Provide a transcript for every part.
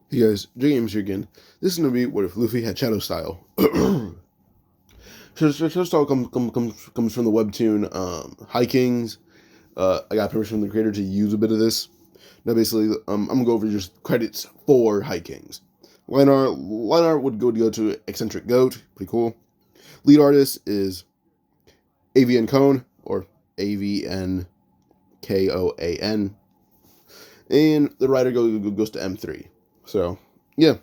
Hey guys, James here again. This is going to be what if Luffy had Shadow Style. Shadow Style comes from the webtoon High Kings. I got permission from the creator to use a bit of this. Now basically, I'm going to go over just credits for High Kings. Line art would go to Eccentric Goat, pretty cool. Lead artist is AVN Cone, or AVN Koan. And the writer goes to M3. So, yeah.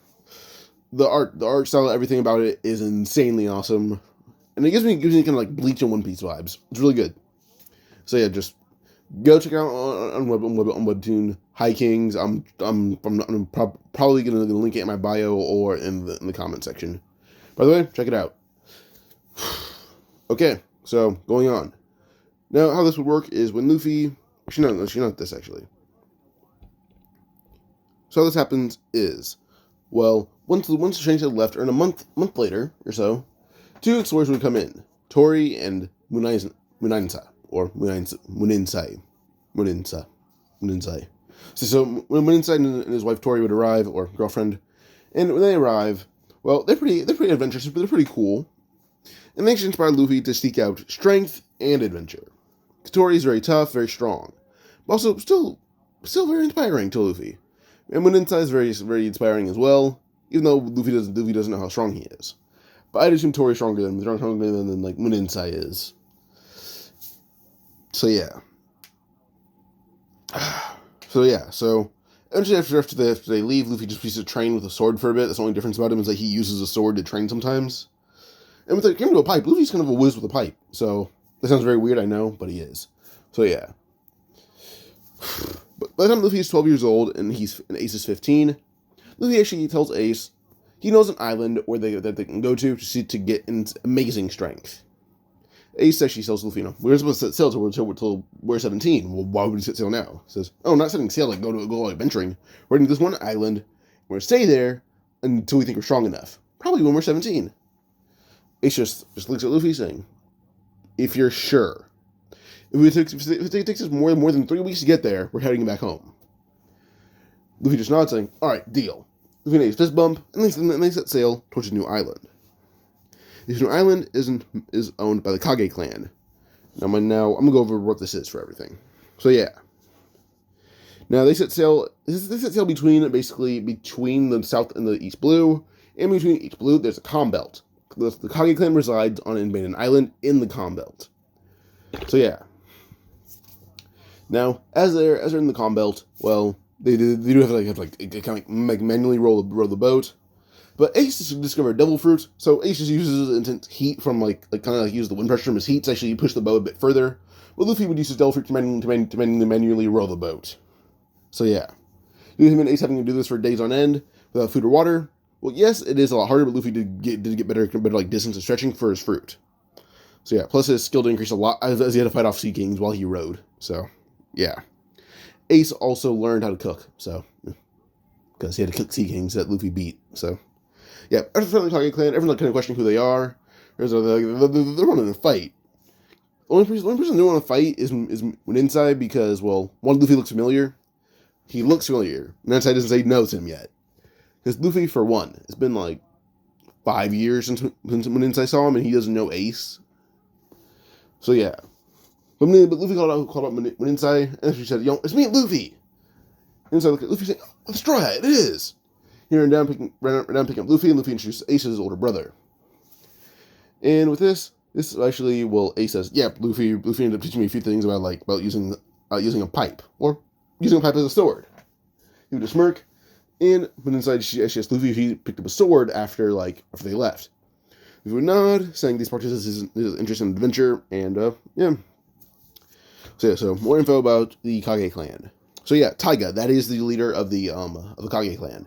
The art style, everything about it is insanely awesome. And it gives me kind of like Bleach and One Piece vibes. It's really good. So yeah, just go check out on Webtoon High Kings. I'm probably gonna link it in my bio or in the comment section. By the way, check it out. Okay, so going on. Now, how this would work is when Luffy, not this actually. So how this happens is, well, once the Shanks had left, or in a month later or so, two explorers would come in, Tori and Muninsa, or Muninsa. So when Muninsa and his wife Tori would arrive, or girlfriend, and when they arrive, well, they're pretty adventurous, but they're pretty cool, and they actually inspire Luffy to seek out strength and adventure. Tori is very tough, very strong, but also still very inspiring to Luffy. And Muninsa is very inspiring as well, even though Luffy doesn't know how strong he is. But I'd assume Tori's stronger than like Muninsa is. So yeah. So eventually after they leave, Luffy just used to train with a sword for a bit. That's the only difference about him, is that he uses a sword to train sometimes. And when it came to a pipe, Luffy's kind of a whiz with a pipe. So that sounds very weird, I know, but he is. So yeah. But by the time Luffy is 12 years old and Ace is 15, Luffy actually tells Ace he knows an island that they can go to get amazing strength. Ace actually tells Luffy, we're supposed to set sail till we're 17. Well, why would we set sail now? He says, oh, not setting sail, like go adventuring. We're going to this one island. We're going to stay there until we think we're strong enough. Probably when we're 17. Ace just looks at Luffy saying, if you're sure. If it takes us more than 3 weeks to get there, we're heading back home. Luffy just nods, saying, alright, deal. Luffy makes a fist bump, and they set sail towards a new island. This new island is owned by the Kage Clan. Now I'm going to go over what this is for everything. So yeah. Now they set sail between the South and the East Blue, and between each blue there's a calm belt. The Kage Clan resides on an abandoned island in the calm belt. So yeah. Now, as they're in the calm belt, well, they do have to kind of manually roll the boat. But Ace discovered devil fruit, so Ace just uses intense heat from use the wind pressure from his heat to actually push the boat a bit further. But Luffy would use his devil fruit to manually row the boat. So yeah, him and Ace having to do this for days on end without food or water. Well, yes, it is a lot harder, but Luffy did get better distance and stretching for his fruit. So yeah, plus his skill did increase a lot as he had to fight off sea kings while he rode. So yeah, Ace also learned how to cook. So because he had to cook sea kings that Luffy beat. So yeah, after the Kage Clan, everyone's kind of questioning who they are. They're running a fight. The only person who want to fight is Inside because, well, one, Luffy looks familiar. He looks familiar. And Inside doesn't say no to him yet. Because Luffy, for one, it's been like 5 years since when Inside saw him, and he doesn't know Ace. So yeah. But Luffy called out Inside, and she said, it's me, Luffy. Inside looked at Luffy saying, oh, Straw Hat, it is. He ran down picking up Luffy, and Luffy introduced Ace as his older brother. And with this actually, well, Ace says, yeah, Luffy ended up teaching me a few things about using a pipe, or using a pipe as a sword. He would just smirk, and when Inside she asked Luffy if he picked up a sword after they left. Luffy would nod, saying these parts is his interest in adventure, and yeah. So more info about the Kage Clan. So yeah, Taiga, that is the leader of the Kage Clan.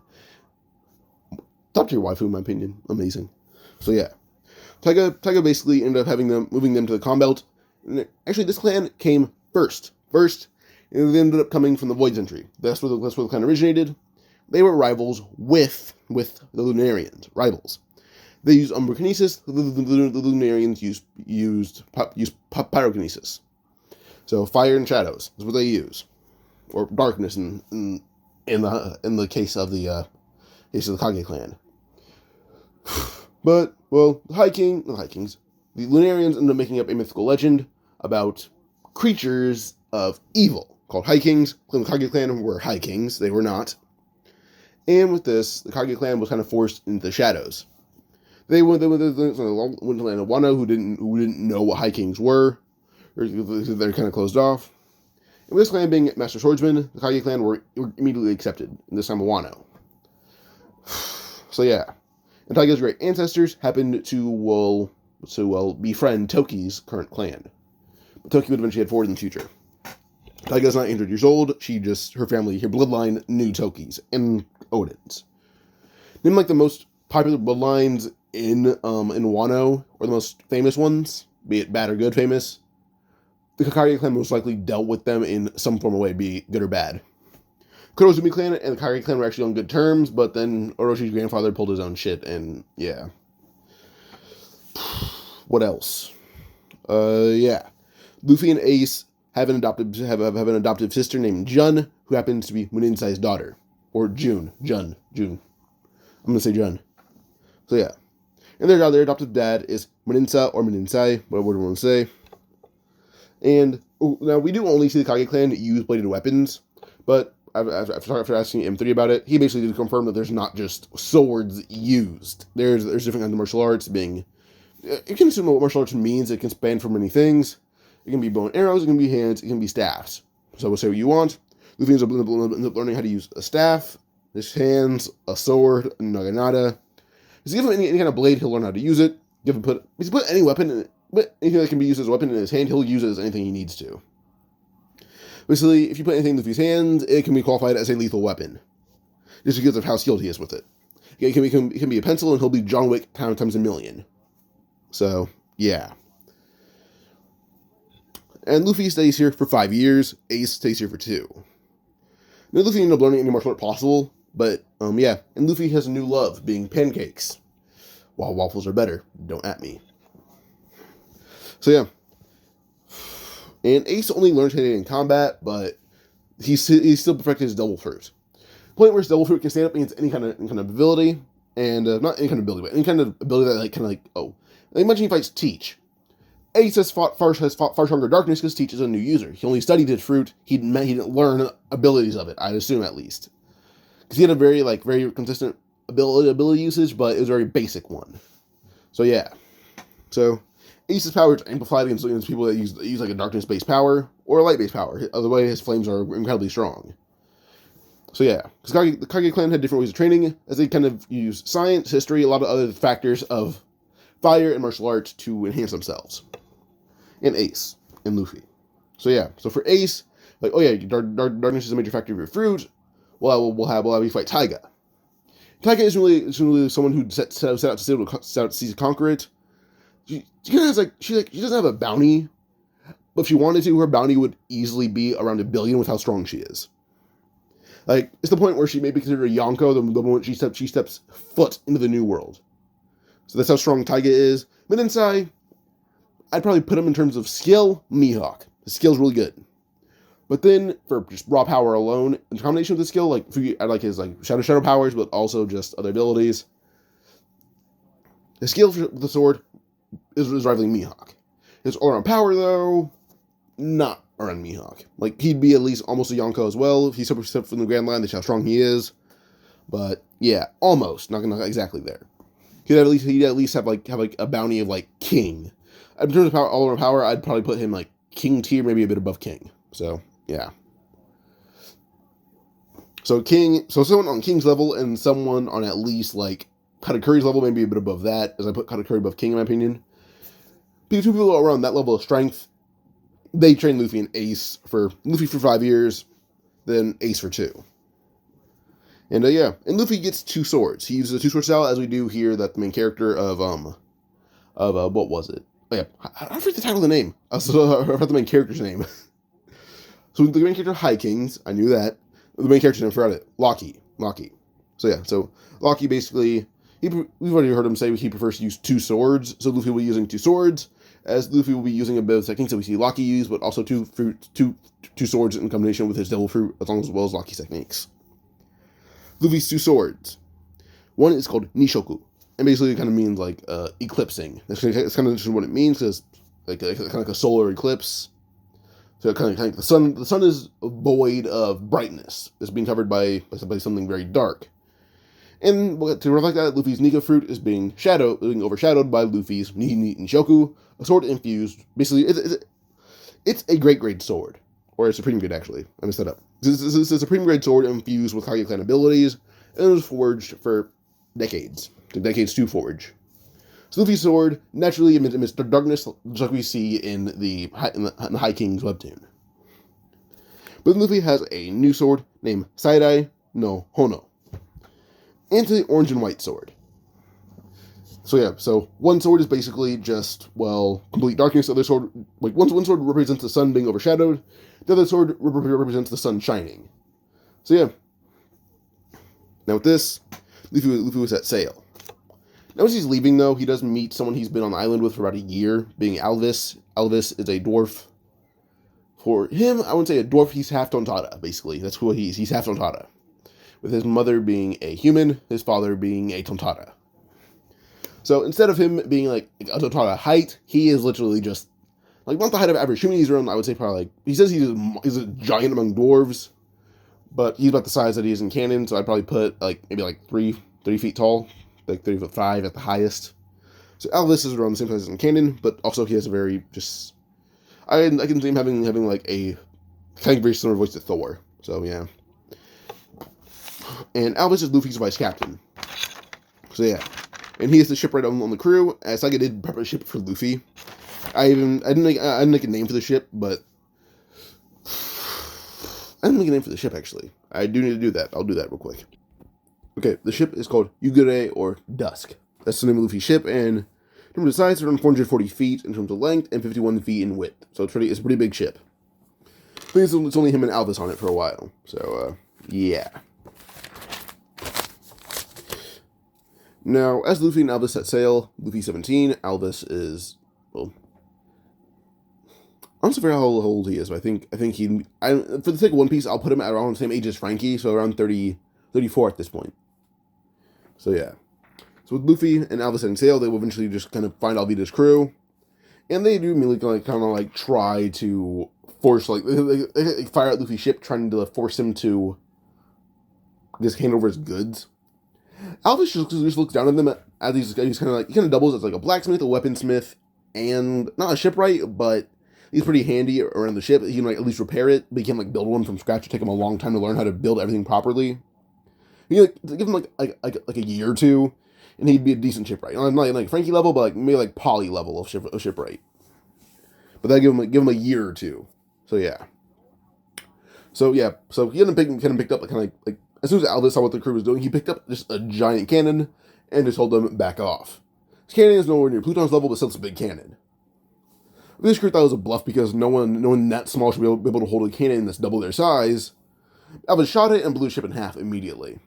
Top tier waifu, in my opinion. Amazing. So yeah. Taiga basically ended up moving them to the calm belt. And actually, this clan came first. And they ended up coming from the Void Century. That's where the clan originated. They were rivals with the Lunarians. Rivals. They used umbrokinesis. The Lunarians used pyrokinesis. So fire and shadows is what they use. Or darkness in in the case of the Kage Clan. But, well, the Lunarians ended up making up a mythical legend about creatures of evil called High Kings. The Kage Clan were High Kings. They were not. And with this, the Kage Clan was kind of forced into the shadows. They went to the land of Wano, who didn't know what High Kings were. Or they're kind of closed off. And with this clan being Master Swordsmen, the Kage Clan were immediately accepted in this time of Wano. So yeah. And Taiga's great ancestors happened to befriend Toki's current clan. But Toki would eventually head forward in the future. Taiga's not 800 years old. Her bloodline knew Toki's and Odin's. Name like the most popular bloodlines in Wano, or the most famous ones, be it bad or good famous. The Kage Clan most likely dealt with them in some form of way, be it good or bad. Kurozumi Clan and the Kage Clan were actually on good terms, but then Oroshi's grandfather pulled his own shit, and yeah. What else? Yeah. Luffy and Ace have an adoptive sister named Jun, who happens to be Muninsai's daughter. Or June. I'm gonna say Jun. So yeah. And their adoptive dad is Muninsa or Muninsai, whatever you want to say. And now we do only see the Kage Clan use bladed weapons, but after asking M3 about it, he basically did confirm that there's not just swords used. There's different kinds of martial arts being. You can assume what martial arts means. It can span for many things. It can be bow and arrows. It can be hands. It can be staffs. So we'll say what you want. Luffy ends up learning how to use a staff, his hands, a sword, a naginata. If you give him any kind of blade, he'll learn how to use it. If you put any weapon in it. But anything that can be used as a weapon in his hand, he'll use it as anything he needs to. Basically, if you put anything in Luffy's hands, it can be qualified as a lethal weapon. Just because of how skilled he is with it. It can be a pencil, and he'll be John Wick times a million. So, yeah. And Luffy stays here for 5 years. Ace stays here for 2. Now, Luffy ended up learning any martial art possible, but, yeah. And Luffy has a new love, being pancakes. While waffles are better. Don't at me. So yeah, and Ace only learned hitting in combat, but he still perfected his double fruit. Point where his double fruit can stand up against any kind of ability, and not any kind of ability, but any kind of ability that imagine he fights Teach. Ace has fought far stronger darkness because Teach is a new user. He only studied his fruit. He didn't learn abilities of it. I'd assume at least, because he had a very consistent ability usage, but it was a very basic one. So yeah, so. Ace's power is amplified against people that use like a darkness-based power or a light-based power. Otherwise, his flames are incredibly strong. So yeah, because the Kage Clan had different ways of training, as they kind of use science, history, a lot of other factors of fire and martial arts to enhance themselves. And Ace and Luffy. So yeah, so for Ace, like, oh yeah, darkness is a major factor of your fruit. Well, we'll have you fight Taiga. Taiga is really someone who set out to seize and conquer it. She doesn't have a bounty, but if she wanted to, her bounty would easily be around 1 billion with how strong she is. Like, it's the point where she may be considered a Yonko the moment she steps foot into the new world. So that's how strong Taiga is. Mininsai, I'd probably put him in terms of skill, Mihawk. His skill's really good. But then, for just raw power alone, in combination with the skill, I like his shadow powers, but also just other abilities. His skill with the sword is rivaling Mihawk. His all-around power, though, not around Mihawk. Like, he'd be at least almost a Yonko as well if he stepped from the Grand Line. That's how strong he is. But, yeah, almost. Not exactly there. He'd at least have a bounty of, King. In terms of all-around power, I'd probably put him, King tier, maybe a bit above King. So, yeah. So someone on King's level and someone on at least, Katakuri's level, maybe a bit above that, as I put Katakuri above King, in my opinion. Two people around that level of strength, they train Luffy and Ace for 5 years, then Ace for 2. And yeah, and Luffy gets 2 swords. He uses a 2-sword style, as we do here, that the main character of what was it? Oh yeah, I forget the title of the name. I forgot the main character's name. So the main character, High Kings, I knew that. The main character's name, I forgot it. Locky. So yeah, so Locky basically, we've already heard him say he prefers to use 2 swords, so Luffy will be using 2 swords, as Luffy will be using a bit of techniques that we see Locky use, but also two swords in combination with his devil fruit, as well as Locky's techniques. Luffy's two swords. One is called Nishoku, and basically it kind of means like eclipsing. That's kind of just what it means, because kind of like a solar eclipse. So kind of like the sun is void of brightness. It's being covered by something very dark. And to reflect that, Luffy's Nika fruit is being overshadowed by Luffy's Nishoku, a sword infused. Basically, it's a great sword, or a supreme grade actually. I messed that up. This is a supreme grade sword infused with Kage Clan abilities, and it was forged for decades. Took decades to forge. So Luffy's sword naturally emits darkness, just like we see in the High King's webtoon. But Luffy has a new sword named Saidai no Hono. And the orange and white sword. So one sword is basically just, complete darkness. The other sword, one sword represents the sun being overshadowed. The other sword represents the sun shining. So yeah. Now with this, Luffy was at sail. Now as he's leaving though, he does meet someone he's been on the island with for about a year, being Elvis. Elvis is a dwarf. For him, I wouldn't say a dwarf, he's half Tontada, basically. That's who he is. He's half Tontada. With his mother being a human, his father being a Tontada. So instead of him being like a Tontada height, he is literally just not the height of average human. He's around, I would say, probably he says he's a giant among dwarves, but he's about the size that he is in canon. So I'd probably put maybe 30 feet tall, 30'5" at the highest. So Elvis is around the same size as in canon, but also he has a very I can see him having a kind of very similar voice to Thor. So yeah. And Elvis is Luffy's vice captain. So yeah. And he is the shipwright on the crew, as Saga did prep a ship for Luffy. I didn't make a name for the ship, but I didn't make a name for the ship actually. I do need to do that. I'll do that real quick. Okay, the ship is called Yugure, or Dusk. That's the name of Luffy's ship, and in terms of size, it's around 440 feet in terms of length, and 51 feet in width. So it's a pretty big ship. I think it's only him and Elvis on it for a while. So, yeah. Now, as Luffy and Elvis set sail, Luffy 17, Elvis is, I'm not so sure how old he is, but I think for the sake of One Piece, I'll put him at around the same age as Frankie, so around 34 at this point. So yeah. So with Luffy and Elvis setting sail, they will eventually just kind of find Alvida's crew, and they do immediately kind of try to force, they fire at Luffy's ship, trying to force him to just hand over his goods. Elvis just looks down at them as he's kind of doubles as a blacksmith, a weaponsmith, and not a shipwright, but he's pretty handy around the ship. He can at least repair it, but he can build one from scratch. It'll take him a long time to learn how to build everything properly. You give him a year or two, and he'd be a decent shipwright. Not like Frankie level, but maybe Polly level of shipwright. But that give him a year or two. So yeah. So he picked up as soon as Elvis saw what the crew was doing, he picked up just a giant cannon and just told them back off. His cannon is nowhere near Pluton's level, but still it's a big cannon. This crew thought it was a bluff because no one that small should be able to hold a cannon that's double their size. Elvis shot it and blew the ship in half immediately.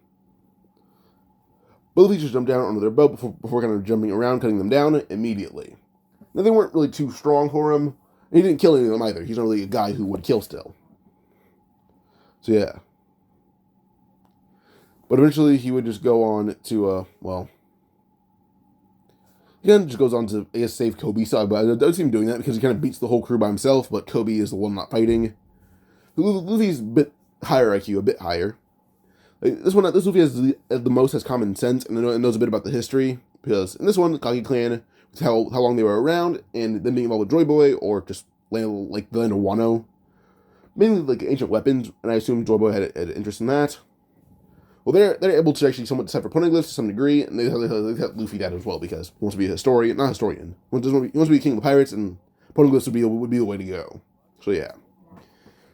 But Luffy just jumped down onto their boat before kind of jumping around, cutting them down immediately. Now, they weren't really too strong for him, and he didn't kill any of them either. He's not really a guy who would kill still. So yeah. But eventually he would just go on to, he kind of just goes on to, I guess, save Kobe. So I don't see him doing that because he kind of beats the whole crew by himself, but Kobe is the one not fighting. Luffy's a bit higher IQ, a bit higher. This Luffy has common sense and knows a bit about the history, because in this one, the Kage Clan, how long they were around, and them being involved with Joy Boy, or just the land of Wano. Mainly ancient weapons, and I assume Joy Boy had an interest in that. Well, they're able to actually somewhat decipher poneglyphs to some degree, and they have Luffy that as well, because he wants to be a historian, not a historian. He wants to be king of the pirates, and poneglyphs would be the way to go. So yeah.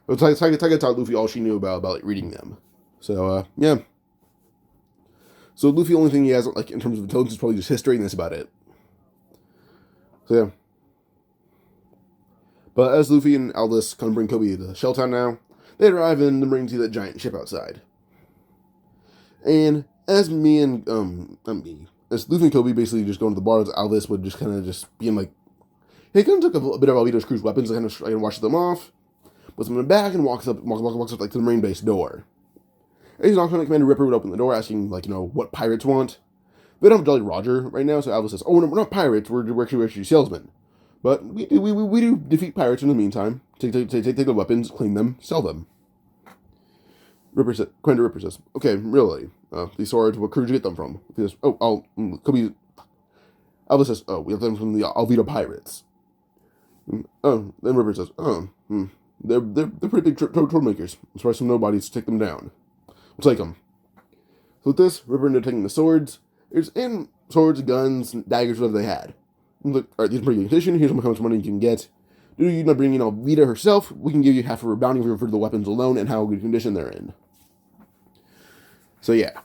But Tiger taught Luffy all she knew about reading them. So yeah. So Luffy, the only thing he has in terms of intelligence is probably just history, and that's about it. So yeah. But as Luffy and Aldous kind of bring Kobe to Shelltown now, they arrive and bring to that giant ship outside. And as as Luffy and Kobe basically just go into the bar, Aldous would just kind of just being he kind of took a bit of Alvida's crew's weapons and kind of try and wash them off, puts them in the bag and walks up to the Marine base door. Ace knocks on it, Commander Ripper would open the door, asking, like, what pirates want. They don't have Jolly Roger right now, so Alvida says, "Oh, we're not pirates. We're actually salesmen. But we do defeat pirates in the meantime. Take the weapons, clean them, sell them." Commander Ripper says, "Okay, really? These swords, what crew did you get them from?" He says, could be." Elvis says, "Oh, we have them from the Alvida pirates." Then Ripper says, they're pretty big troublemakers. I'm surprised some nobodies to take them down. We'll take them." So with this, Ripper ended up taking the swords. There's swords, guns, daggers, whatever they had. Look, alright, these are pretty good condition. Here's how much money you can get. Due to you not bringing in Alvida herself, we can give you half of her bounty for the weapons alone and how good condition they're in. So yeah.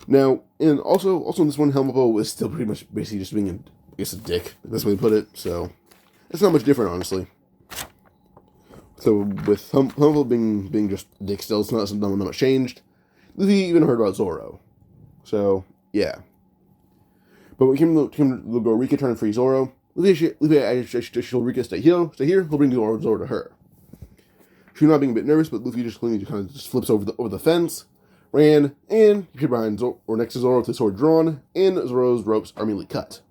Now, and also in this one, Helmpo is still pretty much basically just being a dick. That's the way to put it. So it's not much different, honestly. So with Helmpo being just a dick still, it's not much changed. Luffy even heard about Zorro. So yeah. But when it came to Rika trying to free Zorro, Luffy told Rika stay here. He'll bring Zorro to her. She's not being a bit nervous, but Luffy just kind of just flips over the fence, ran, and he appeared behind or next to Zorro with his sword drawn, and Zorro's ropes are immediately cut.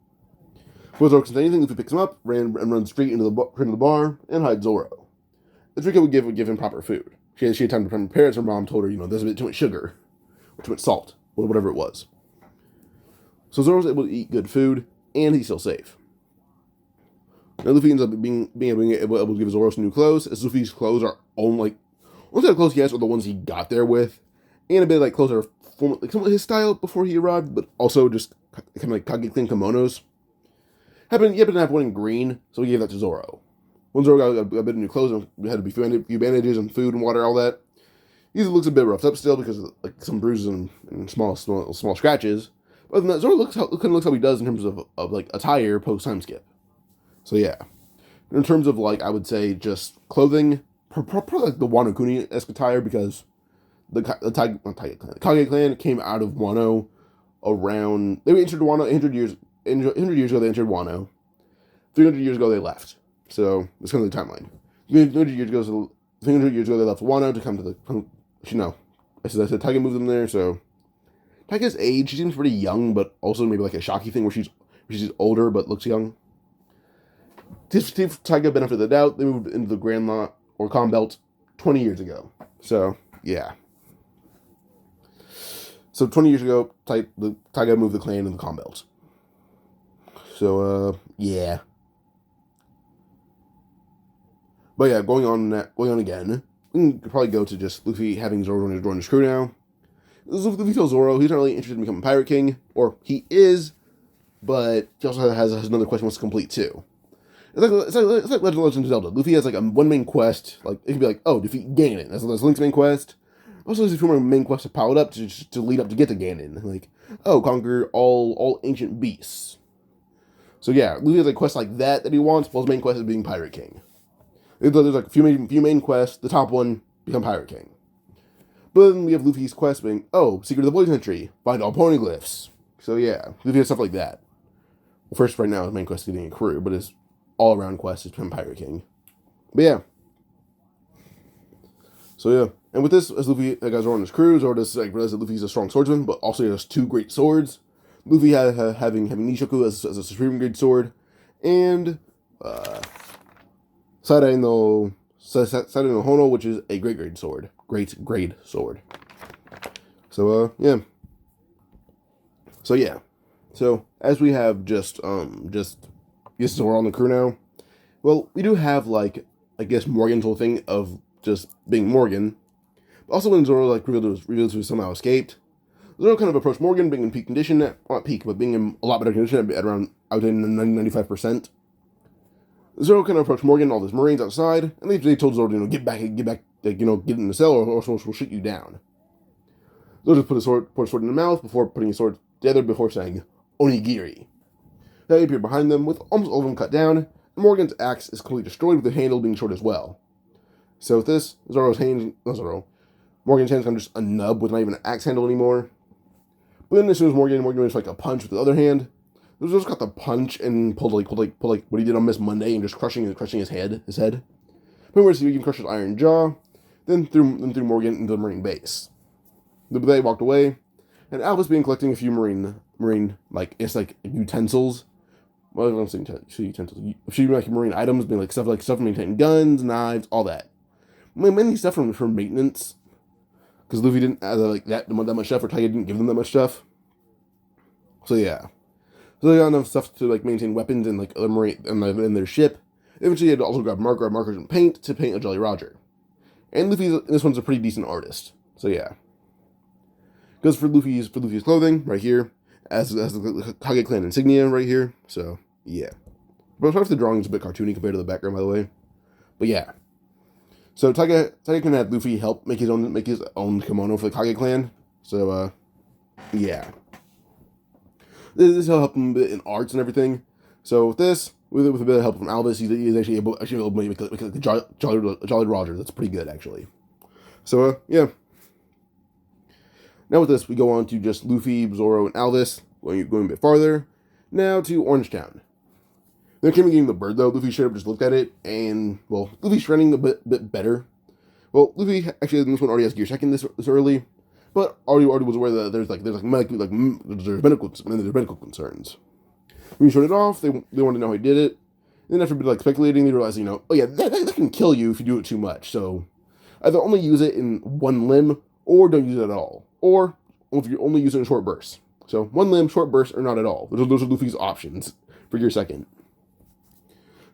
Before Zorro can say anything, Luffy picks him up, and runs straight into the bar and hides Zorro. As Rika would give him proper food. She had time to prepare it, so her mom told her, there's a bit too much sugar, or too much salt, or whatever it was. So Zorro's able to eat good food, and he's still safe. Now Luffy ends up being able to give Zorro some new clothes, as Luffy's clothes are only the clothes he has are the ones he got there with, and a bit like clothes that are somewhat his style before he arrived, but also just kind of like Kage Clan kimonos. He happened to have one in green, so he gave that to Zorro. When Zorro got a bit of new clothes, and had a few bandages and food and water, all that. He looks a bit roughed up still because of some bruises and small scratches. But other than that, Zorro looks how he does in terms of like attire post time skip. So yeah, in terms of I would say just clothing, probably like the Wano Kuni-esque attire, because the Kage Clan came out of Wano around. They entered Wano 100 years ago. They entered Wano. 300 years ago they left. So it's kind of the timeline. 300 years ago they left Wano to come to the. I said Taiga moved them there. So Taiga's age, she seems pretty young, but also maybe like a shocky thing where she's older but looks young. To give Taiga benefit of the doubt, they moved into the Grand Lot or Calm Belt 20 years ago. So yeah. So 20 years ago, Taiga moved the clan in the Calm Belt. So yeah. But yeah, going on again, we can probably go to just Luffy having Zorro join his crew now. Luffy tells Zorro he's not really interested in becoming Pirate King, or he is, but he also has another quest he wants to complete too. It's like Legend of Zelda. Luffy has like a one main quest, like it could be like, defeat Ganon. That's Link's main quest. Also, there's a few more main quests to pile up to lead up to get to Ganon. Like, conquer all ancient beasts. So yeah, Luffy has a quest like that he wants, while his main quest is being Pirate King. There's like a few main quests. The top one, become Pirate King. But then we have Luffy's quest being, Secret of the Void Country, find all poneglyphs. So yeah, Luffy has stuff like that. Well, first, right now, his main quest is getting a crew, but his all-around quest is become Pirate King. But yeah. So yeah, and with this, as Luffy got Zorro on his crew, Zorro does realize that Luffy's a strong swordsman, but also he has two great swords. Luffy having Nishoku as a supreme grade sword, and Sarai no Hono, which is a great grade sword. Great grade sword. So yeah. So yeah. So as we have just Zorro on the crew now, well, we do have Morgan's whole thing of just being Morgan. But also when Zorro revealed to somehow escaped, Zorro kind of approached Morgan being in peak condition, not peak, but being in a lot better condition at around, I would say, 95%. Zorro kind of approached Morgan and all his Marines outside, and they told Zorro, get back, get in the cell, or else we'll shoot you down. Zorro just put his sword in the mouth before putting his sword together before saying, Onigiri. Now he appeared behind them with almost all of them cut down, and Morgan's axe is completely destroyed with the handle being short as well. So with this, Morgan's hand's kind of just a nub with not even an axe handle anymore. But then as soon as Morgan was a punch with the other hand, Zorro's got the punch and pulled what he did on Miss Monday and just crushing his head. Remember, so he can crush his iron jaw. then threw Morgan into the Marine base. They walked away, and Alvis began collecting a few Marine like it's like utensils. Well, I don't say utensils. A few like Marine items, being like stuff for maintaining guns, knives, all that. Mainly stuff from maintenance, because Luffy didn't have like that much stuff, or Tiger didn't give them that much stuff. So yeah, so they got enough stuff to like maintain weapons and like other Marine and their ship. Eventually, they had to also grab markers and paint to paint a Jolly Roger. And this one's a pretty decent artist. So yeah, goes for Luffy's clothing right here, as the Kage Clan insignia right here. So yeah, but sorry if the drawing is a bit cartoony compared to the background, by the way. But yeah, so Tiger Clan had Luffy help make his own kimono for the Kage Clan. So yeah, this will help him a bit in arts and everything. So with this, with a bit of help from Elvis, he's actually able to make a Jolly Roger. That's pretty good, actually. So, yeah. Now with this, we go on to just Luffy, Zorro, and Elvis, going a bit farther. Now to Orangetown. Then came getting the bird, though. Luffy straight up just looked at it, and, well, Luffy's trending a bit better. Well, Luffy, actually, in this one, already has Gear Second this early, but already was aware that there's medical concerns. When you showed it off, they wanted to know how he did it. Then after a bit speculating, they realized, oh yeah, that can kill you if you do it too much. So either only use it in one limb, or don't use it at all. Or if you only use it in short bursts. So one limb, short bursts, or not at all. Those are Luffy's options for Gear Second.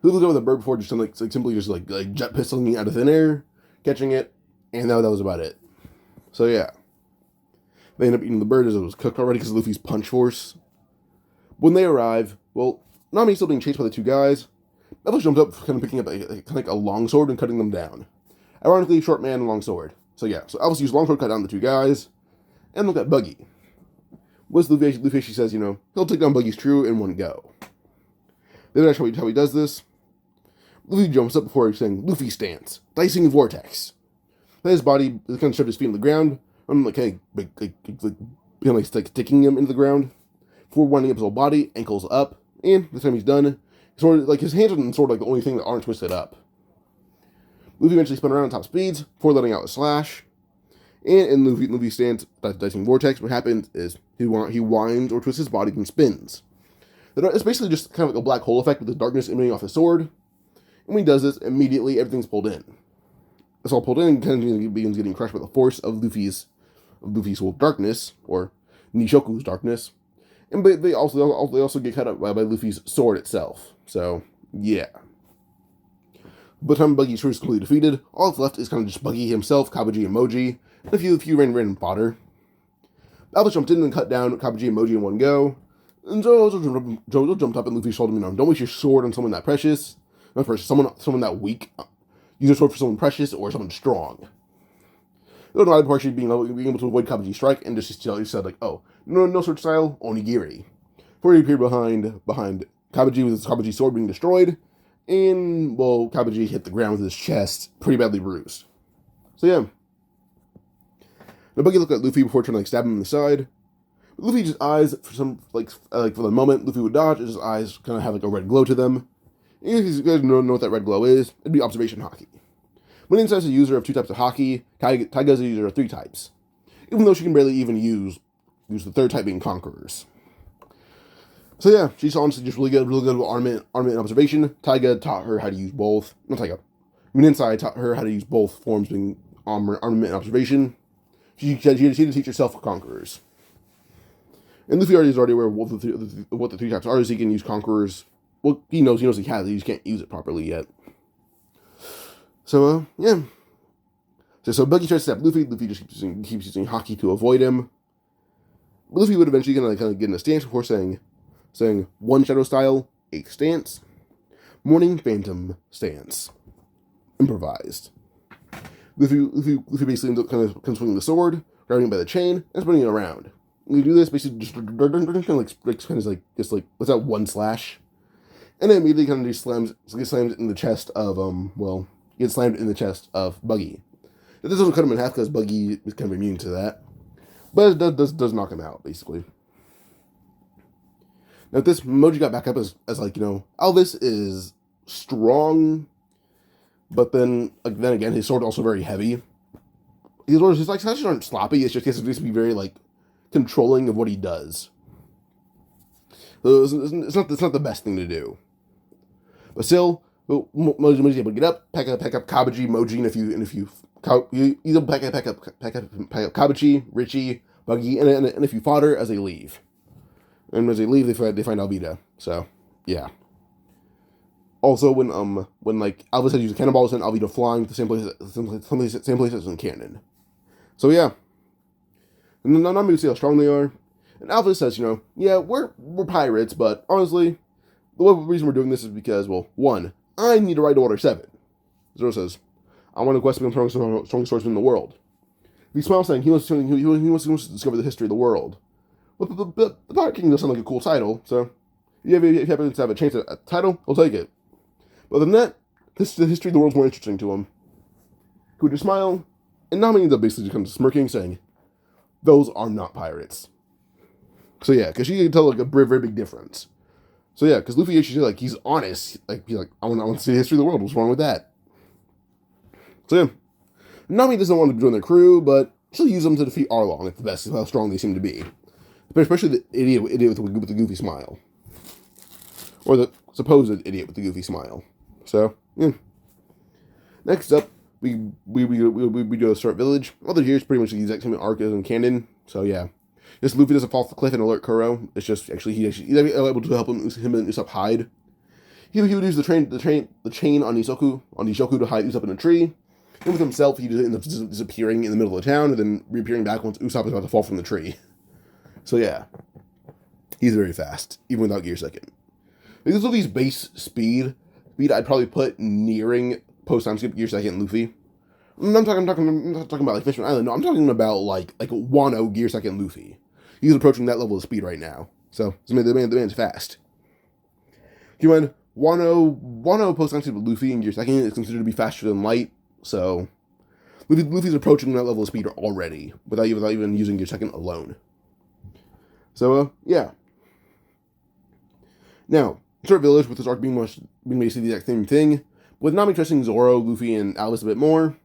He looked over the bird before, just simply jet pistoling out of thin air, catching it, and that was about it. So yeah, they end up eating the bird as it was cooked already because of Luffy's punch force. When they arrive, well, Nami's still being chased by the two guys. Elvis jumps up, kind of picking up a long sword and cutting them down. Ironically, short man and long sword. So yeah, so Elvis used long sword, cut down the two guys, and look at Buggy. With Luffy, she says, he'll take down Buggy's crew in one go. Then that's how he does this. Luffy jumps up before saying, Luffy stance, dicing vortex. Then his body kind of shoved his feet on the ground. I'm sticking him into the ground. Before winding up his whole body, ankles up, and the time he's done, his hands are the only thing that aren't twisted up. Luffy eventually spun around at top speeds before letting out a slash. And in Luffy's stance, dicing vortex, what happens is he winds or twists his body and spins. It's basically just kind of like a black hole effect with the darkness emanating off his sword. And when he does this, immediately everything's pulled in. It's all pulled in and kind of begins getting crushed by the force of Luffy's darkness, or Nishoku's darkness. And they also get cut up by Luffy's sword itself. So, yeah. By the time Buggy's crew is completely defeated, all that's left is kind of just Buggy himself, Kabuji, and Moji, and a few random fodder. Alvida jumped in and cut down Kabuji and Moji in one go. And Jojo jumped up and Luffy told him, don't waste your sword on someone that precious. Not precious, someone that weak. Use your sword for someone precious or someone strong. The other partially being able to avoid Kabuji's strike, and just said, no sword style, onigiri. Before he appeared behind Kabuji with his Kabuji sword being destroyed, and, well, Kabuji hit the ground with his chest, pretty badly bruised. So, yeah. Now, Buggy looked at Luffy before trying to stab him in the side. Luffy's eyes, for the moment, Luffy would dodge, and his eyes kind of have, a red glow to them. And if you guys know what that red glow is, it'd be observation haki. When Insai's a user of 2 types of haki, Taiga's a user of 3 types. Even though she can barely even use the 3rd type being Conquerors. So yeah, she's honestly just really good with armament and observation. Taiga taught her how to use both. Not Taiga. Insai taught her how to use both forms being armament and observation. She had to teach herself Conquerors. And Luffy is already aware of what the 3 types are, so he can use Conquerors. Well, he knows he has it, he just can't use it properly yet. So, yeah. So Buggy tries to stab Luffy. Luffy just keeps using haki to avoid him. Luffy would eventually kind of get in a stance before saying one shadow style, 8 stance, morning phantom stance, improvised. Luffy basically ends up kind of swinging the sword, grabbing it by the chain, and spinning it around. When you do this, basically just kind of what's that, one slash, and then immediately kind of just gets slammed in the chest of gets slammed in the chest of Buggy. It doesn't cut him in half because Buggy is kind of immune to that, but it does knock him out basically. Now this Moji got back up as Elvis is strong, but then again his sword also very heavy. his orders, his like actions aren't sloppy. It's just he has to be very like controlling of what he does. So it's not the best thing to do. But still, Moji's able to get up, pack up Kabaji, Moji, and if you either pack up Kabaji, Richie, Buggy, and a few fodder as they leave. And as they leave, they find Alvida. So yeah. Also, when like Elvis had used a cannonball, sent Alvida flying to the same place as in canon. So yeah. And then Nami will see how strong they are. And Elvis says, yeah, we're pirates, but honestly, the reason we're doing this is because, well, one, I need to ride to Water 7. Zoro says, I want to quest to become the strongest swordsman in the world. He smiles, saying he wants to discover the history of the world. But the Pirate King does sound like a cool title, so if you happen to have a chance at a title, I'll take it. But other than that, the history of the world's more interesting to him. He would just smile, and Nami ends up basically just kind of smirking, saying, those are not pirates. So yeah, because she can tell like a very, very big difference. So yeah, because Luffy actually like he's honest, like he's like I want to see the history of the world. What's wrong with that? So yeah, Nami doesn't want to join their crew, but she'll use them to defeat Arlong at the best. How strong they seem to be, especially the idiot with the goofy smile, or the supposed idiot with the goofy smile. So yeah. Next up, we go to Start Village. Other years pretty much the exact same arc as in canon. So yeah. Just Luffy doesn't fall off the cliff and alert Kuro. It's just he's able to help him and Usopp hide. He would use the chain on Nishoku to hide Usopp in a tree. And with himself, he ends up disappearing in the middle of the town and then reappearing back once Usopp is about to fall from the tree. So yeah, he's very fast, even without Gear Second. This is Luffy's base speed I'd probably put nearing post time skip Gear Second Luffy. I'm not talking about like Fishman Island. No, I'm talking about like Wano Gear Second Luffy. He's approaching that level of speed right now. So the man's fast. Keep in mind, Wano post time skip Luffy in Gear Second is considered to be faster than light. So Luffy's approaching that level of speed already without even using Gear Second alone. So yeah. Now, Start Village with this arc being basically the exact same thing, with Nami trusting Zorro, Luffy, and Alice a bit more.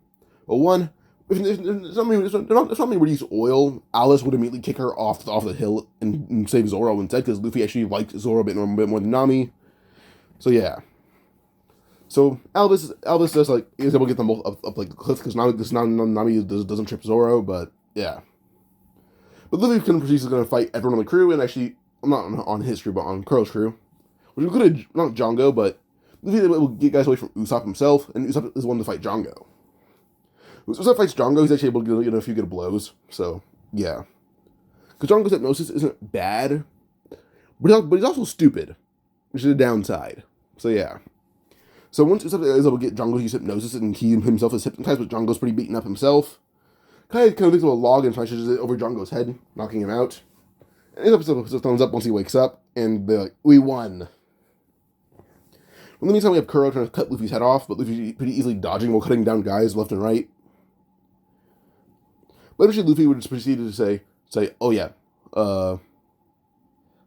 Well, one, if it's not me to use oil, Alice would immediately kick her off the hill and save Zorro instead, because Luffy actually liked Zorro a bit more than Nami. So yeah. So Elvis does is able to get them both up like the cliff because Nami doesn't trip Zorro, but yeah. But Luffy kind of proceeds to fight everyone on the crew, and actually, not on his crew, but on Kuro's crew. Which included, not Django, but Luffy will get guys away from Usopp himself, and Usopp is one to fight Django. Usopp fights Django, he's actually able to get a few good blows, so, yeah. Because Django's hypnosis isn't bad, but he's also stupid, which is a downside. So, yeah. So, once Usopp is able to get Django to use hypnosis, and he himself is hypnotized, but Django's pretty beaten up himself, kind of picks up a log and smashes it over Django's head, knocking him out. And Usopp puts his thumbs up once he wakes up, and they're like, we won. In the meantime, we have Kuro trying to cut Luffy's head off, but Luffy's pretty easily dodging while cutting down guys left and right. But eventually Luffy would just proceed to say, oh yeah,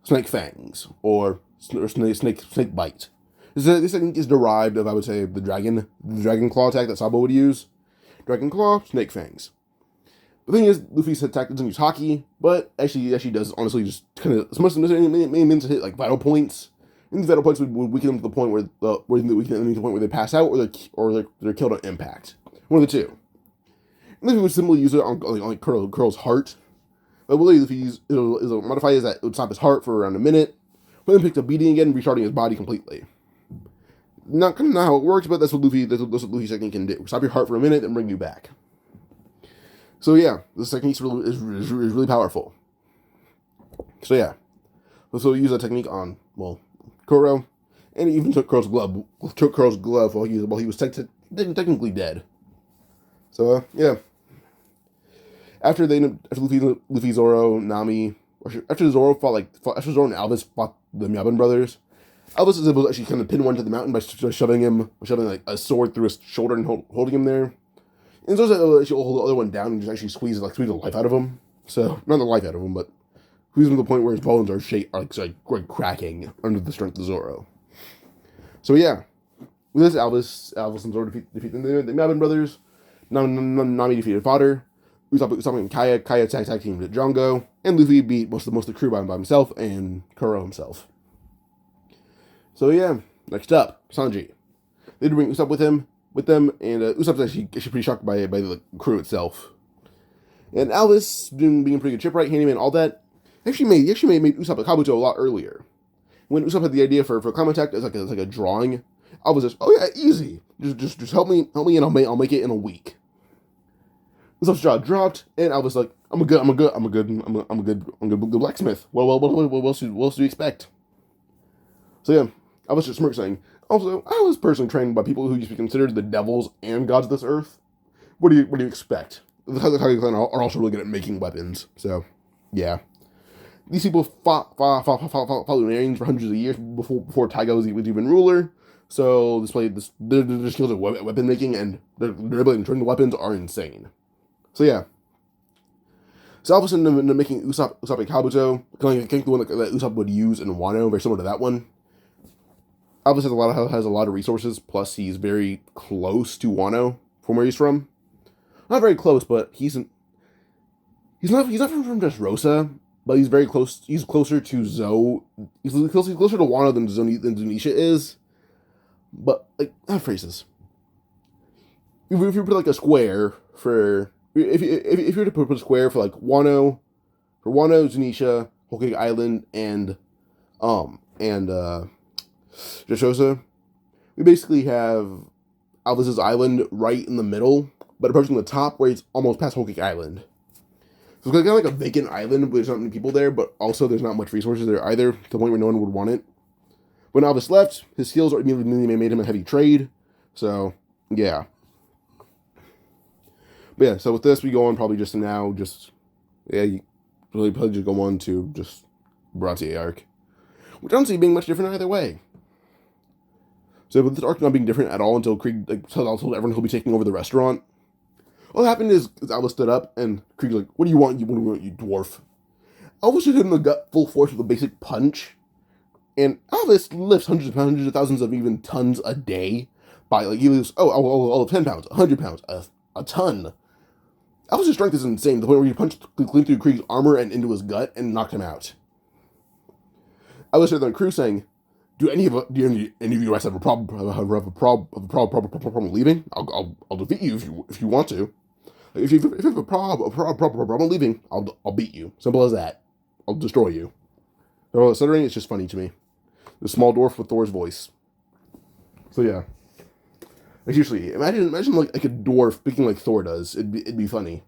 snake fangs, or snake bite. This thing is derived of, I would say, the dragon claw attack that Sabo would use. Dragon claw, snake fangs. The thing is, Luffy's attack doesn't use Haki, but actually does honestly just kind of, most of them means to hit like vital points. And these vital points would weaken them to the point where they pass out, or they're killed on impact. One of the two. And Luffy would simply use it on Kuro's heart. But what Luffy it'll modify is that it would stop his heart for around a minute, but then pick up beating again, restarting his body completely. Not how it works, but that's what Luffy's technique can do. Stop your heart for a minute, then bring you back. So yeah, this technique is really powerful. So yeah, so use that technique on Kuro, and he even took Kuro's glove while he was technically dead. So yeah, after Luffy, Zoro, Nami, after Zoro and Elvis fought the Mihawk brothers, Elvis is able to actually kind of pin one to the mountain by shoving like a sword through his shoulder and holding him there. And Zoro's actually hold the other one down and just actually squeeze the life out of him. So not the life out of him, but squeeze him to the point where his bones are cracking under the strength of Zoro. So yeah, with this, Elvis and Zoro defeat the Mihawk brothers. Nami defeated Fodder. Usopp and Kaya tag teamed at Django, and Luffy beat most of the crew by himself and Kuro himself. So yeah, next up, Sanji. They did bring Usopp with them, and Usopp's actually pretty shocked by the crew itself. And Elvis, being a pretty good shipwright, handyman, all that, actually made Usopp a Kabuto a lot earlier. When Usopp had the idea for a common attack as like a drawing, Elvis just, oh yeah, easy. Just help me, and I'll make it in a week. Usopp's jaw dropped, and Elvis like, I'm a good blacksmith. What else do you expect? So yeah, Elvis just smirked, saying, also, I was personally trained by people who used to be considered the devils and gods of this earth. What do you expect? The Kage Clan are also really good at making weapons, so yeah. These people fought Lunarians for hundreds of years before Taiga was even ruler. So their skills at weapon making and their ability to turn the weapons are insane. So yeah. So Elvis ended up making Usopp a Kabuto, kind of the one that Usopp would use in Wano, very similar to that one. Elvis has a lot of resources, plus he's very close to Wano from where he's from. Not very close, but he's not from Dressrosa, but he's very close. He's closer to Zo. He's closer to Wano than Zunisha is. But like, I have phrases. If you put like a square for if you were to put a square for like Wano, Zunisha, Whole Cake Island, and Dressrosa, we basically have Elvis's island right in the middle, but approaching the top where it's almost past Whole Cake Island. So it's kind of like a vacant island, but there's not many people there, but also there's not much resources there either, to the point where no one would want it. When Elvis left, his skills immediately made him a heavy trade, so yeah. But yeah, so with this, we go on probably just now, you probably just go on to just Baratie arc, which I don't see being much different either way. So with this arc not being different at all until Krieg told everyone he'll be taking over the restaurant. What happened is Elvis stood up and Krieg's like, "What do you want? You dwarf?" Elvis hit him in the gut full force with a basic punch, and Elvis lifts hundreds of thousands of even tons a day by like he lifts all of 10 pounds, 100 pounds, a ton. Elvis' strength is insane to the point where he punched clean through Krieg's armor and into his gut and knocked him out. Elvis said to the crew saying, Do any of you guys have a problem leaving? I'll defeat you if you want to. If you have a problem leaving, I'll beat you. Simple as that. I'll destroy you. So stuttering, it's just funny to me. The small dwarf with Thor's voice. So yeah. Like seriously, imagine like a dwarf speaking like Thor does. It'd be funny.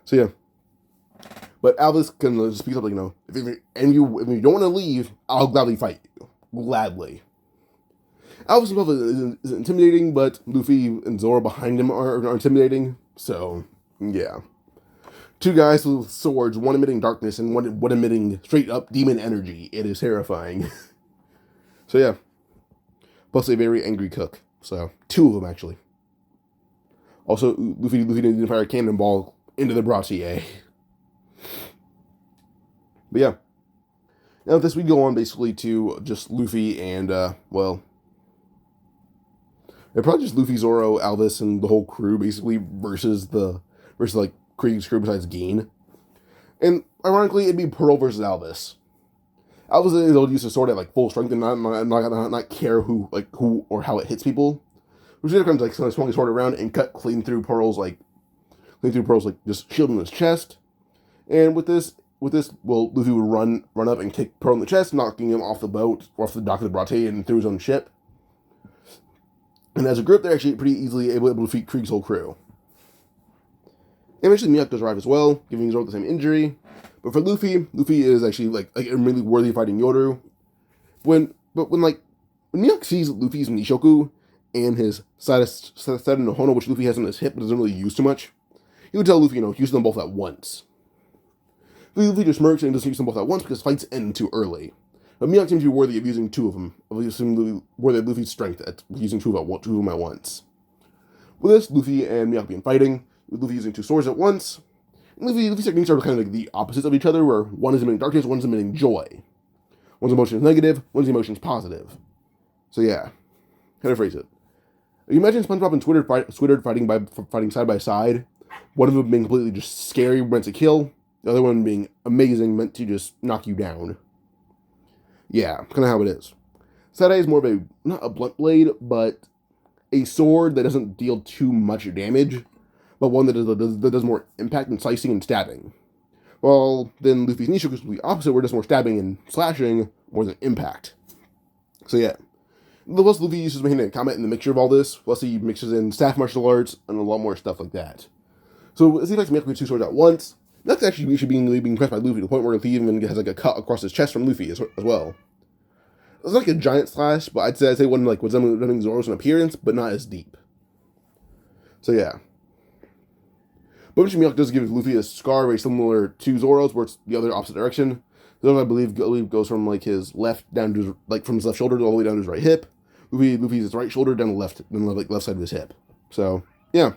So yeah. But Elvis can speak up like, if you don't want to leave, I'll gladly fight you. Gladly. Elvis himself is intimidating, but Luffy and Zorro behind him are intimidating. So, yeah. Two guys with swords, one emitting darkness and one emitting straight up demon energy. It is terrifying. So, yeah. Plus a very angry cook. So, two of them, actually. Also, Luffy didn't fire a cannonball into the Baratie. But yeah. Now with this, we go on basically to just Luffy and, probably just Luffy, Zorro, Elvis, and the whole crew, basically, versus like, Krieg's crew besides Gain. And, ironically, it'd be Pearl versus Elvis. Elvis is able to use his sword at, like, full strength and not care who or how it hits people. Which is kind of, like, swung his sword around and cut clean through Pearl's, just shielding his chest. And with this, Luffy would run up and kick Pearl in the chest, knocking him off the boat, or off the dock of the Baratie, and through his own ship. And as a group, they're actually pretty easily able to defeat Krieg's whole crew. And eventually Mihawk does arrive as well, giving Zorro the same injury. But for Luffy is actually like really worthy of fighting Yoru. When Mihawk sees Luffy's Nishoku and his Sada no Hono, which Luffy has on his hip but doesn't really use too much, he would tell Luffy, use them both at once. Luffy just smirks and doesn't use them both at once because fights end too early. But Mihawk seems to be worthy of using two of them, worthy of Luffy's strength at using two of them at once. With this, Luffy and Mihawk being fighting, with Luffy using two swords at once. Luffy's techniques are kind of like the opposites of each other, where one is emitting darkness, one is emitting joy. One's emotion is negative, one's emotion is positive. So yeah, how to phrase it. You imagine SpongeBob and Squidward fighting side by side, One of them being completely just scary, meant to kill. The other one being amazing, meant to just knock you down. Yeah, kind of how it is. Sadai is more of a, not a blunt blade, but a sword that doesn't deal too much damage, but one that does more impact and slicing and stabbing. Well, then Luffy's Nishoku is the opposite, where it does more stabbing and slashing more than impact. So yeah. Plus, Luffy uses hand-to-hand combat in the mixture of all this, plus he mixes in staff martial arts and a lot more stuff like that. So it seems like to make two swords at once. That's actually being impressed by Luffy to the point where he even has like a cut across his chest from Luffy as well. It's like a giant slash, but I'd say one like resembling Zoro's in appearance, but not as deep. So yeah. But Mihawk does give Luffy a scar very similar to Zoro's, where it's the other opposite direction. Zoro, I believe, goes from like his left down to like from his left shoulder all the way down to his right hip. Luffy's his right shoulder down the left side of his hip. So yeah.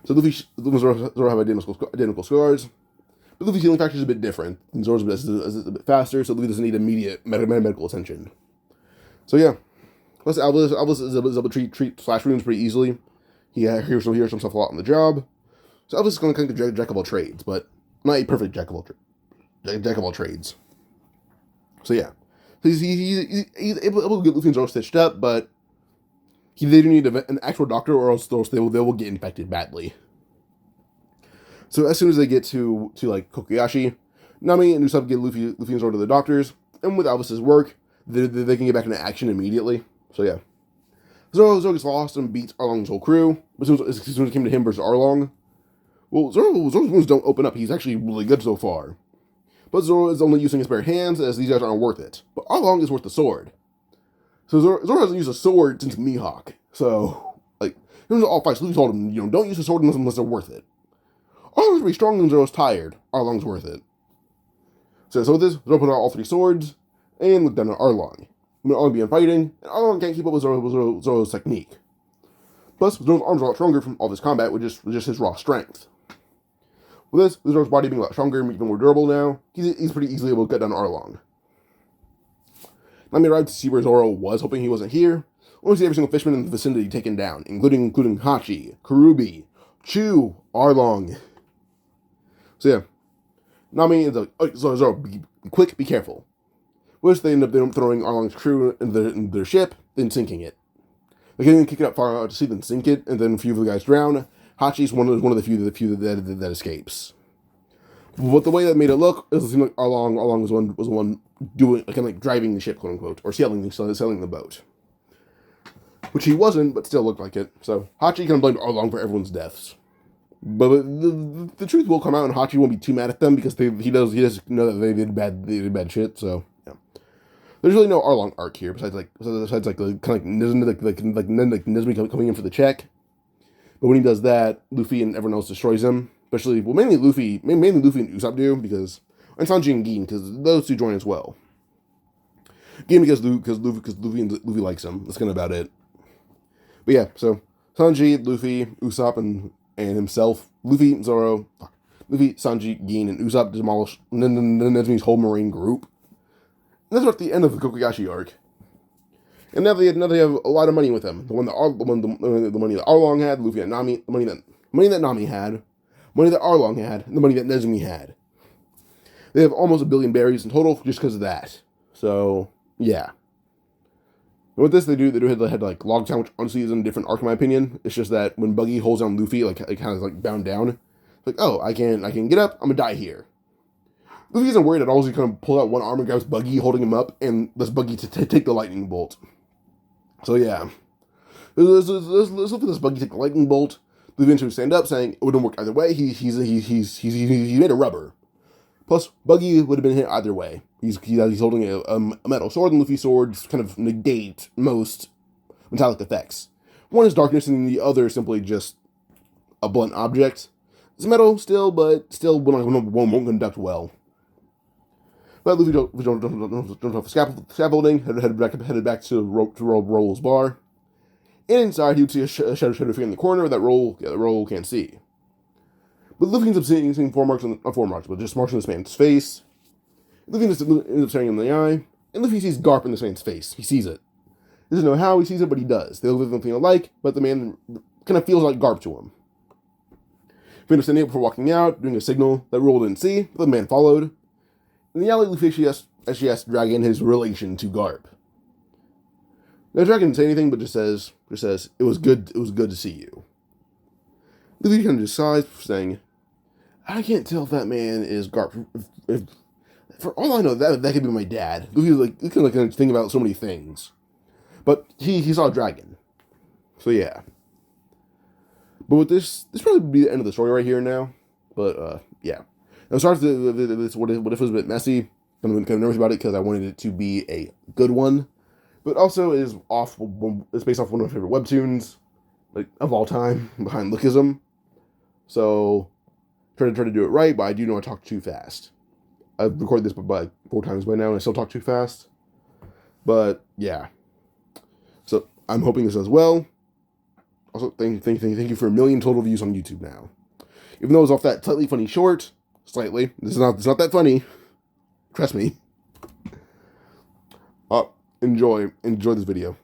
So Zoro have identical scars, but Luffy's healing factor is a bit different. And Zoro's is a bit faster, so Luffy doesn't need immediate medical attention. So yeah. Plus Elvis is able to treat slash wounds pretty easily. He hears some stuff a lot on the job. So Elvis is going to kind of jack of all trades, but not a perfect jack of all trades. So yeah. He's able to get Luffy and Zoro stitched up, but they do need an actual doctor, or else they will get infected badly. So as soon as they get to like Kokoyashi, Nami and Usopp get Luffy and Zoro to the doctors, and with Elvis's work, they can get back into action immediately. So yeah. Zoro gets lost and beats Arlong's whole crew. As soon as it came to him versus Arlong, well, Zoro's wounds don't open up. He's actually really good so far. But Zoro is only using his bare hands, as these guys aren't worth it. But Arlong is worth the sword. So Zoro hasn't used a sword since Mihawk. So, like, in terms of all fights, Luffy told him, don't use a sword unless they're worth it. Arlong's pretty strong and Zoro's tired. Arlong's worth it. So with this, Zoro put out all three swords, and looked down at Arlong. When Arlong began fighting, and Arlong can't keep up with Zoro's technique. Plus, Zoro's arms are a lot stronger from all this combat, with just his raw strength. With this, Zoro's body being a lot stronger and even more durable now, he's pretty easily able to cut down Arlong. Nami arrived to see where Zoro was, hoping he wasn't here. Only see every single fisherman in the vicinity taken down, including Hachi, Kurubi, Chu, Arlong. So yeah, Nami is like, Zoro, be quick, be careful. Which they end up throwing Arlong's crew in their ship, then sinking it. They can even kick it up far out to sea, then sink it, and then a few of the guys drown. Hachi's one of the few that escapes. But the way that made it look, it seemed like Arlong was the one doing, kind of like driving the ship, quote unquote, or sailing the boat. Which he wasn't, but still looked like it. So Hachi kind of blamed Arlong for everyone's deaths. But the truth will come out, and Hachi won't be too mad at them because he does know that they did bad shit. So yeah, there's really no Arlong arc here besides Nezumi coming in for the check. But when he does that, Luffy and everyone else destroys him. Especially, well, mainly Luffy and Usopp do, and Sanji and Gin, because those two join as well. Gin because Luffy likes him. That's kind of about it. But yeah, so Sanji, Luffy, Usopp, and himself, Luffy, Sanji, Gin, and Usopp demolish Nezumi's whole marine group. And that's about the end of the Kokoyashi arc. And now they have a lot of money with them. The money that Arlong had, Luffy and Nami, the money that Nami had, money that Arlong had, and the money that Nezumi had. They have almost 1 billion berries in total just because of that. So yeah. And with this, they had like Loguetown, which honestly isn't a different arc in my opinion. It's just that when Buggy holds down Luffy, like kind of like bound down, like, oh, I can get up, I'm gonna die here. Luffy isn't worried at all. He kind of pulls out one arm and grabs Buggy, holding him up, and lets Buggy take the lightning bolt. So yeah, let's look for this Buggy take the lightning bolt. Luffy eventually stand up, saying it wouldn't work either way. He's made of rubber. Plus, Buggy would have been hit either way. He's holding a metal sword, and Luffy's swords kind of negate most metallic effects. One is darkness, and the other is simply just a blunt object. It's metal still, but still won't conduct well. But Luffy jumped off the scaffolding, headed back to Roll's bar. And inside, he would see a shadow figure in the corner that Roll can't see. But Luffy ends up seeing marks on this man's face. Luffy ends up staring him in the eye, and Luffy sees Garp in this man's face. He sees it. He doesn't know how he sees it, but he does. They look nothing alike, but the man kind of feels like Garp to him. Finished standing up before walking out, doing a signal that Roll didn't see, but the man followed. In the alley, Luffy actually asked Dragon his relation to Garp. Now Dragon didn't say anything, but just says, it was good to see you. Luffy kind of decides, saying, I can't tell if that man is Garp. For all I know, that could be my dad. Luffy can think about so many things. But he saw a dragon. So yeah. But with this probably would be the end of the story right here now. But yeah. I'm sorry if what if it was a bit messy. I'm kind of nervous about it because I wanted it to be a good one. But also it's based off one of my favorite webtoons, like of all time, behind Lookism. So try to do it right, but I do know I talk too fast. I've recorded this by 4 times by now, and I still talk too fast. But yeah. So I'm hoping this does well. Also, thank you for 1 million total views on YouTube now. Even though it was off that slightly funny short, it's not that funny. Trust me. Enjoy this video.